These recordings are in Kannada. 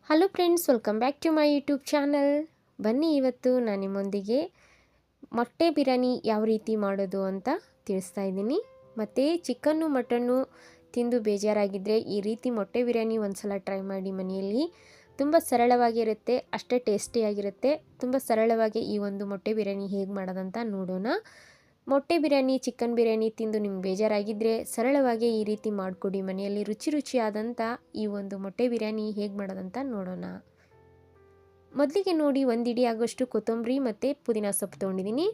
Hello friends, welcome back to my YouTube channel. ಬನ್ನಿ, ಇವತ್ತು ನಾನು ನಿಮ್ಮೊಂದಿಗೆ ಮೊಟ್ಟೆ ಬಿರಿಯಾನಿ ಯಾವ ರೀತಿ ಮಾಡೋದು ಅಂತ ತಿಳಿಸ್ತಾ ಇದ್ದೀನಿ. ಮತ್ತು ಚಿಕನ್ನು ಮಟನ್ನು ತಿಂದು ಬೇಜಾರಾಗಿದ್ದರೆ ಈ ರೀತಿ ಮೊಟ್ಟೆ ಬಿರಿಯಾನಿ ಒಂದ್ಸಲ ಟ್ರೈ ಮಾಡಿ ಮನೆಯಲ್ಲಿ. ತುಂಬ ಸರಳವಾಗಿರುತ್ತೆ, ಅಷ್ಟೇ ಟೇಸ್ಟಿಯಾಗಿರುತ್ತೆ. ತುಂಬ ಸರಳವಾಗಿ ಈ ಒಂದು ಮೊಟ್ಟೆ ಬಿರಿಯಾನಿ ಹೇಗೆ ಮಾಡೋದಂತ ನೋಡೋಣ. ಮೊಟ್ಟೆ ಬಿರಿಯಾನಿ, ಚಿಕನ್ ಬಿರಿಯಾನಿ ತಿಂದು ನಿಮ್ಗೆ ಬೇಜಾರಾಗಿದ್ದರೆ ಸರಳವಾಗಿ ಈ ರೀತಿ ಮಾಡಿಕೊಡಿ ಮನೆಯಲ್ಲಿ. ರುಚಿಯಾದಂಥ ಈ ಒಂದು ಮೊಟ್ಟೆ ಬಿರಿಯಾನಿ ಹೇಗೆ ಮಾಡೋದಂತ ನೋಡೋಣ. ಮೊದಲಿಗೆ ನೋಡಿ, ಒಂದು ಇಡಿ ಆಗೋಷ್ಟು ಕೊತ್ತಂಬರಿ ಮತ್ತು ಪುದೀನ ಸೊಪ್ಪು ತೊಗೊಂಡಿದ್ದೀನಿ.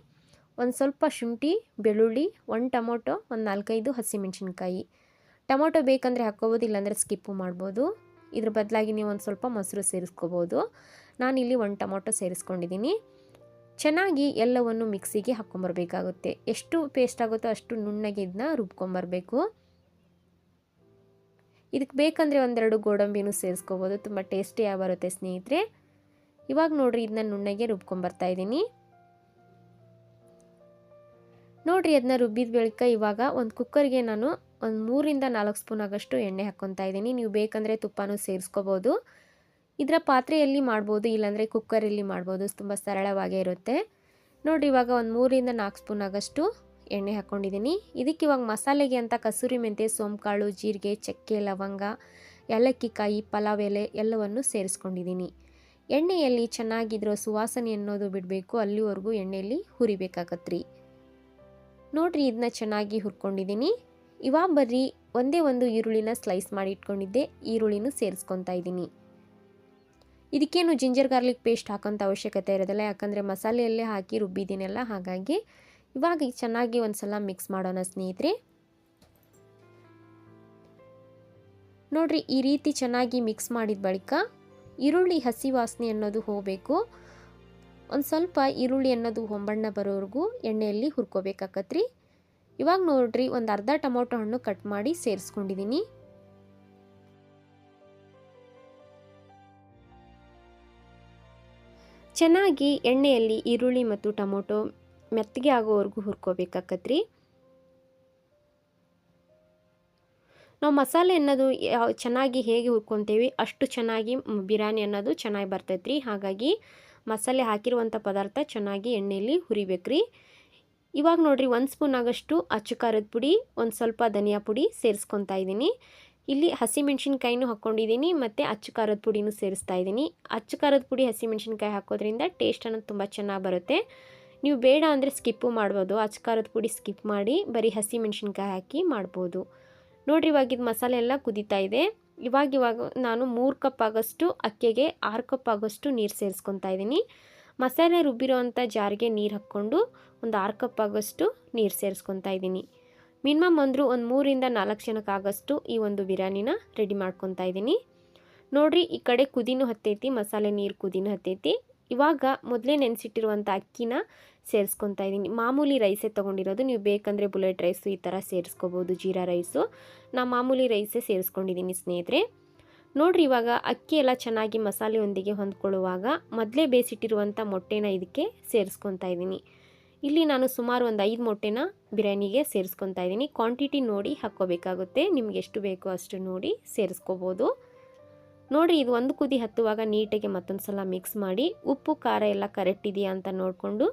ಒಂದು ಸ್ವಲ್ಪ ಶುಂಠಿ, ಬೆಳ್ಳುಳ್ಳಿ, ಒಂದು ಟೊಮೊಟೊ, ಒಂದು 4-5 ಹಸಿಮೆಣಸಿನ್ಕಾಯಿ. ಟೊಮೊಟೊ ಬೇಕಂದರೆ ಹಾಕ್ಕೋಬೋದು, ಇಲ್ಲಾಂದರೆ ಸ್ಕಿಪ್ಪು ಮಾಡ್ಬೋದು. ಇದ್ರ ಬದಲಾಗಿ ನೀವು ಒಂದು ಸ್ವಲ್ಪ ಮೊಸರು ಸೇರಿಸ್ಕೋಬೋದು. ನಾನಿಲ್ಲಿ 1 ಟೊಮೊಟೊ ಸೇರಿಸ್ಕೊಂಡಿದ್ದೀನಿ. ಚೆನ್ನಾಗಿ ಎಲ್ಲವನ್ನು ಮಿಕ್ಸಿಗೆ ಹಾಕ್ಕೊಂಬರ್ಬೇಕಾಗುತ್ತೆ. ಎಷ್ಟು ಪೇಸ್ಟ್ ಆಗುತ್ತೋ ಅಷ್ಟು ನುಣ್ಣಗೆ ಇದನ್ನ ರುಬ್ಕೊಂಬರಬೇಕು. ಇದಕ್ಕೆ ಬೇಕಂದರೆ 1-2 ಗೋಡಂಬಿನೂ ಸೇರಿಸ್ಕೋಬೋದು, ತುಂಬ ಟೇಸ್ಟಿಯಾಗಿ ಬರುತ್ತೆ ಸ್ನೇಹಿತರೆ. ಇವಾಗ ನೋಡಿರಿ, ಇದನ್ನ ನುಣ್ಣಗೆ ರುಬ್ಕೊಂಬರ್ತಾ ಇದ್ದೀನಿ. ನೋಡಿರಿ, ಅದನ್ನ ರುಬ್ಬಿದ ಬಳಿಕ ಇವಾಗ ಒಂದು ಕುಕ್ಕರ್ಗೆ ನಾನು ಒಂದು 3-4 ಸ್ಪೂನ್ ಆಗೋಷ್ಟು ಎಣ್ಣೆ ಹಾಕ್ಕೊತಾ ಇದ್ದೀನಿ. ನೀವು ಬೇಕಂದರೆ ತುಪ್ಪನೂ ಸೇರಿಸ್ಕೋಬೋದು. ಇದರ ಪಾತ್ರೆಯಲ್ಲಿ ಮಾಡ್ಬೋದು, ಇಲ್ಲಾಂದರೆ ಕುಕ್ಕರಲ್ಲಿ ಮಾಡ್ಬೋದು, ತುಂಬ ಸರಳವಾಗೇ ಇರುತ್ತೆ. ನೋಡಿ, ಇವಾಗ ಒಂದು 3-4 ಸ್ಪೂನ್ ಆಗೋಷ್ಟು ಎಣ್ಣೆ ಹಾಕ್ಕೊಂಡಿದ್ದೀನಿ. ಇದಕ್ಕೆ ಇವಾಗ ಮಸಾಲೆಗೆ ಅಂತ ಕಸೂರಿ ಮೆಂತೆ, ಸೋಂಕಾಳು, ಜೀರಿಗೆ, ಚಕ್ಕೆ, ಲವಂಗ, ಏಲಕ್ಕಿ ಕಾಯಿ, ಪಲಾವ್ ಎಲೆ ಎಲ್ಲವನ್ನು ಸೇರಿಸ್ಕೊಂಡಿದ್ದೀನಿ. ಎಣ್ಣೆಯಲ್ಲಿ ಚೆನ್ನಾಗಿದ್ರೋ ಸುವಾಸನೆ ಅನ್ನೋದು ಬಿಡಬೇಕು, ಅಲ್ಲಿವರೆಗೂ ಎಣ್ಣೆಯಲ್ಲಿ ಹುರಿಬೇಕಾಗತ್ರಿ. ನೋಡಿರಿ, ಇದನ್ನ ಚೆನ್ನಾಗಿ ಹುರ್ಕೊಂಡಿದ್ದೀನಿ. ಇವಾಗ ಬರ್ರಿ, ಒಂದೇ ಒಂದು ಈರುಳ್ಳಿನ ಸ್ಲೈಸ್ ಮಾಡಿ ಇಟ್ಕೊಂಡಿದ್ದೆ, ಈರುಳ್ಳಿನೂ ಸೇರಿಸ್ಕೊತಾ ಇದ್ದೀನಿ. ಇದಕ್ಕೇನು ಜಿಂಜರ್ ಗಾರ್ಲಿಕ್ ಪೇಸ್ಟ್ ಹಾಕೋಂಥ ಅವಶ್ಯಕತೆ ಇರೋದಿಲ್ಲ, ಯಾಕಂದರೆ ಮಸಾಲೆಯಲ್ಲೇ ಹಾಕಿ ರುಬ್ಬಿದ್ದೀನಲ್ಲ. ಹಾಗಾಗಿ ಇವಾಗ ಚೆನ್ನಾಗಿ ಒಂದು ಸಲ ಮಿಕ್ಸ್ ಮಾಡೋಣ ಸ್ನೇಹಿತರೆ. ನೋಡಿರಿ, ಈ ರೀತಿ ಚೆನ್ನಾಗಿ ಮಿಕ್ಸ್ ಮಾಡಿದ ಬಳಿಕ ಈರುಳ್ಳಿ ಹಸಿ ವಾಸನೆ ಅನ್ನೋದು ಹೋಗಬೇಕು. ಒಂದು ಸ್ವಲ್ಪ ಈರುಳ್ಳಿ ಅನ್ನೋದು ಹೊಂಬಣ್ಣ ಬರೋವರೆಗೂ ಎಣ್ಣೆಯಲ್ಲಿ ಹುರ್ಕೋಬೇಕಾಗತ್ರಿ. ಇವಾಗ ನೋಡಿರಿ, ಒಂದು ಅರ್ಧ ಟೊಮೊಟೊ ಹಣ್ಣು ಕಟ್ ಮಾಡಿ ಸೇರಿಸ್ಕೊಂಡಿದ್ದೀನಿ. ಚೆನ್ನಾಗಿ ಎಣ್ಣೆಯಲ್ಲಿ ಈರುಳ್ಳಿ ಮತ್ತು ಟೊಮೊಟೊ ಮೆತ್ತಗೆ ಆಗೋವರೆಗೂ ಹುರ್ಕೋಬೇಕಾಗತ್ರಿ. ನಾವು ಮಸಾಲೆ ಅನ್ನೋದು ಚೆನ್ನಾಗಿ ಹೇಗೆ ಹುರ್ಕೊತೀವಿ ಅಷ್ಟು ಚೆನ್ನಾಗಿ ಬಿರಿಯಾನಿ ಅನ್ನೋದು ಚೆನ್ನಾಗಿ ಬರ್ತೈತ್ರಿ. ಹಾಗಾಗಿ ಮಸಾಲೆ ಹಾಕಿರುವಂಥ ಪದಾರ್ಥ ಚೆನ್ನಾಗಿ ಎಣ್ಣೆಯಲ್ಲಿ ಹುರಿಬೇಕ್ರಿ. ಇವಾಗ ನೋಡಿರಿ, 1 ಸ್ಪೂನ್ ಆಗೋಷ್ಟು ಅಚ್ಚು ಖಾರದ ಪುಡಿ, ಒಂದು ಸ್ವಲ್ಪ ಧನಿಯಾ ಪುಡಿ ಸೇರಿಸ್ಕೊತಾ ಇದ್ದೀನಿ. ಇಲ್ಲಿ ಹಸಿಮೆಣ್ಸಿನ್ಕಾಯಿನೂ ಹಾಕ್ಕೊಂಡಿದ್ದೀನಿ ಮತ್ತು ಅಚ್ಚು ಖಾರದ ಪುಡಿನೂ ಸೇರಿಸ್ತಾ ಇದ್ದೀನಿ. ಅಚ್ಚು ಖಾರದ ಪುಡಿ, ಹಸಿಮೆಣ್ಸಿನ್ಕಾಯಿ ಹಾಕೋದ್ರಿಂದ ಟೇಸ್ಟ್ ಅನ್ನೋದು ತುಂಬ ಚೆನ್ನಾಗಿ ಬರುತ್ತೆ. ನೀವು ಬೇಡ ಅಂದರೆ ಸ್ಕಿಪ್ಪು ಮಾಡ್ಬೋದು, ಅಚ್ಚು ಖಾರದ ಪುಡಿ ಸ್ಕಿಪ್ ಮಾಡಿ ಬರೀ ಹಸಿಮೆಣ್ಸಿನ್ಕಾಯಿ ಹಾಕಿ ಮಾಡ್ಬೋದು. ನೋಡಿರಿ, ಇವಾಗ ಇದು ಮಸಾಲೆ ಎಲ್ಲ ಕುದೀತಾ ಇದೆ. ಇವಾಗ ನಾನು 3 ಕಪ್ ಆಗೋಷ್ಟು ಅಕ್ಕಿಗೆ 6 ಕಪ್ ಆಗೋಷ್ಟು ನೀರು ಸೇರಿಸ್ಕೊತಾ ಇದ್ದೀನಿ. ಮಸಾಲೆ ರುಬ್ಬಿರೋ ಅಂಥ ಜಾರಿಗೆ ನೀರು ಹಾಕ್ಕೊಂಡು ಒಂದು 6 ಕಪ್ ಆಗೋಷ್ಟು ನೀರು ಸೇರಿಸ್ಕೊತಾ ಇದ್ದೀನಿ. ಮಿನಿಮಮ್ ಒಂದು 3-4 ಜನಕ್ಕಾಗಷ್ಟು ಈ ಒಂದು ಬಿರಿಯಾನಿನ ರೆಡಿ ಮಾಡ್ಕೊತಾ ಇದ್ದೀನಿ. ನೋಡಿರಿ, ಈ ಕಡೆ ಕುದಿನೂ ಹತ್ತೈತಿ, ಮಸಾಲೆ ನೀರು ಕುದಿನೂ ಹತ್ತೈತಿ. ಇವಾಗ ಮೊದಲೇ ನೆನೆಸಿಟ್ಟಿರುವಂಥ ಅಕ್ಕಿನ ಸೇರಿಸ್ಕೊತಾ ಇದ್ದೀನಿ. ಮಾಮೂಲಿ ರೈಸೇ ತೊಗೊಂಡಿರೋದು, ನೀವು ಬೇಕಂದರೆ ಬುಲೆಟ್ ರೈಸು ಈ ಥರ ಸೇರಿಸ್ಕೋಬೋದು, ಜೀರಾ ರೈಸು. ನಾ ಮಾಮೂಲಿ ರೈಸೇ ಸೇರಿಸ್ಕೊಂಡಿದ್ದೀನಿ ಸ್ನೇಹಿತರೆ. ನೋಡಿರಿ, ಇವಾಗ ಅಕ್ಕಿ ಎಲ್ಲ ಚೆನ್ನಾಗಿ ಮಸಾಲೆಯೊಂದಿಗೆ ಹೊಂದ್ಕೊಳ್ಳುವಾಗ ಮೊದಲೇ ಬೇಯಿಸಿಟ್ಟಿರುವಂಥ ಮೊಟ್ಟೆನ ಇದಕ್ಕೆ ಸೇರಿಸ್ಕೊತಾ ಇದ್ದೀನಿ. ಇಲ್ಲಿ ನಾನು ಸುಮಾರು ಒಂದು 5 ಮೊಟ್ಟೆನ ಬಿರಿಯಾನಿಗೆ ಸೇರಿಸ್ಕೊತಾ ಇದ್ದೀನಿ. ಕ್ವಾಂಟಿಟಿ ನೋಡಿ ಹಾಕ್ಕೋಬೇಕಾಗುತ್ತೆ, ನಿಮ್ಗೆ ಎಷ್ಟು ಬೇಕೋ ಅಷ್ಟು ನೋಡಿ ಸೇರಿಸ್ಕೋಬೋದು. ನೋಡಿ, ಇದು ಒಂದು ಕುದಿ ಹತ್ತುವಾಗ ನೀಟಾಗಿ ಮತ್ತೊಂದು ಸಲ ಮಿಕ್ಸ್ ಮಾಡಿ ಉಪ್ಪು ಖಾರ ಎಲ್ಲ ಕರೆಕ್ಟ್ ಇದೆಯಾ ಅಂತ ನೋಡಿಕೊಂಡು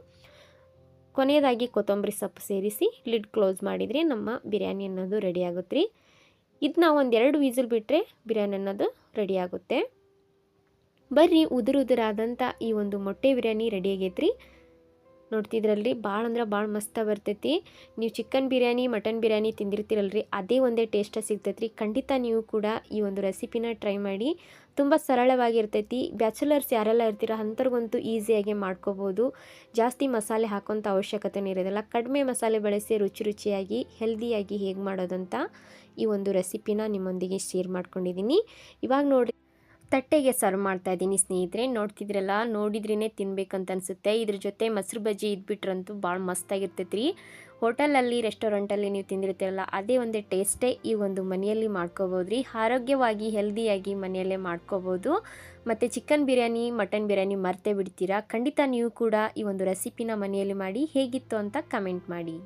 ಕೊನೆಯದಾಗಿ ಕೊತ್ತಂಬರಿ ಸೊಪ್ಪು ಸೇರಿಸಿ ಲಿಡ್ ಕ್ಲೋಸ್ ಮಾಡಿದರೆ ನಮ್ಮ ಬಿರಿಯಾನಿ ಅನ್ನೋದು ರೆಡಿ ಆಗುತ್ತೆ ರೀ. ಇದನ್ನ ಒಂದು 2 ವಿಸಿಲ್ ಬಿಟ್ಟರೆ ಬಿರಿಯಾನಿ ಅನ್ನೋದು ರೆಡಿ ಆಗುತ್ತೆ. ಬರ್ರಿ, ಉದುರಾದಂಥ ಈ ಒಂದು ಮೊಟ್ಟೆ ಬಿರಿಯಾನಿ ರೆಡಿ ಆಗೈತ್ರಿ. ನೋಡ್ತಿದ್ರಲ್ರಿ, ಭಾಳ ಅಂದ್ರೆ ಭಾಳ ಮಸ್ತ ಬರ್ತೈತಿ. ನೀವು ಚಿಕನ್ ಬಿರಿಯಾನಿ, ಮಟನ್ ಬಿರಿಯಾನಿ ತಿಂದಿರ್ತೀರಲ್ರಿ, ಅದೇ ಒಂದೇ ಟೇಸ್ಟ ಸಿಗ್ತೈತ್ರಿ. ಖಂಡಿತ ನೀವು ಕೂಡ ಈ ಒಂದು ರೆಸಿಪಿನ ಟ್ರೈ ಮಾಡಿ. ತುಂಬ ಸರಳವಾಗಿರ್ತೈತಿ. ಬ್ಯಾಚುಲರ್ಸ್ ಯಾರೆಲ್ಲ ಇರ್ತೀರ ಅಂಥವ್ರಿಗಂತೂ ಈಸಿಯಾಗಿ ಮಾಡ್ಕೋಬೋದು. ಜಾಸ್ತಿ ಮಸಾಲೆ ಹಾಕೋಂಥ ಅವಶ್ಯಕತೆನೇ ಇರೋದಿಲ್ಲ. ಕಡಿಮೆ ಮಸಾಲೆ ಬಳಸಿ ರುಚಿಯಾಗಿ ಹೆಲ್ದಿಯಾಗಿ ಹೇಗೆ ಮಾಡೋದಂತ ಈ ಒಂದು ರೆಸಿಪಿನ ನಿಮ್ಮೊಂದಿಗೆ ಶೇರ್ ಮಾಡ್ಕೊಂಡಿದ್ದೀನಿ. ಇವಾಗ ನೋಡಿ, ತಟ್ಟೆಗೆ ಸರ್ವ್ ಮಾಡ್ತಾ ಇದ್ದೀನಿ ಸ್ನೇಹಿತರೆ. ನೋಡ್ತಿದ್ರಲ್ಲ, ನೋಡಿದ್ರೇ ತಿನ್ಬೇಕಂತ ಅನಿಸುತ್ತೆ. ಇದ್ರ ಜೊತೆ ಮೊಸರು ಬಜ್ಜಿ ಇದ್ಬಿಟ್ರಂತೂ ಭಾಳ ಮಸ್ತಾಗಿರ್ತೈತೆ ರೀ. ಹೋಟೆಲಲ್ಲಿ, ರೆಸ್ಟೋರೆಂಟಲ್ಲಿ ನೀವು ತಿಂದಿರ್ತೀರಲ್ಲ, ಅದೇ ಒಂದು ಟೇಸ್ಟೇ ಈ ಒಂದು ಮನೆಯಲ್ಲಿ ಮಾಡ್ಕೋಬೋದು ರೀ. ಆರೋಗ್ಯವಾಗಿ ಹೆಲ್ದಿಯಾಗಿ ಮನೆಯಲ್ಲೇ ಮಾಡ್ಕೋಬೋದು. ಮತ್ತು ಚಿಕನ್ ಬಿರಿಯಾನಿ, ಮಟನ್ ಬಿರಿಯಾನಿ ಮರ್ತೇ ಬಿಡ್ತೀರಾ. ಖಂಡಿತ ನೀವು ಕೂಡ ಈ ಒಂದು ರೆಸಿಪಿನ ಮನೆಯಲ್ಲಿ ಮಾಡಿ ಹೇಗಿತ್ತು ಅಂತ ಕಮೆಂಟ್ ಮಾಡಿ.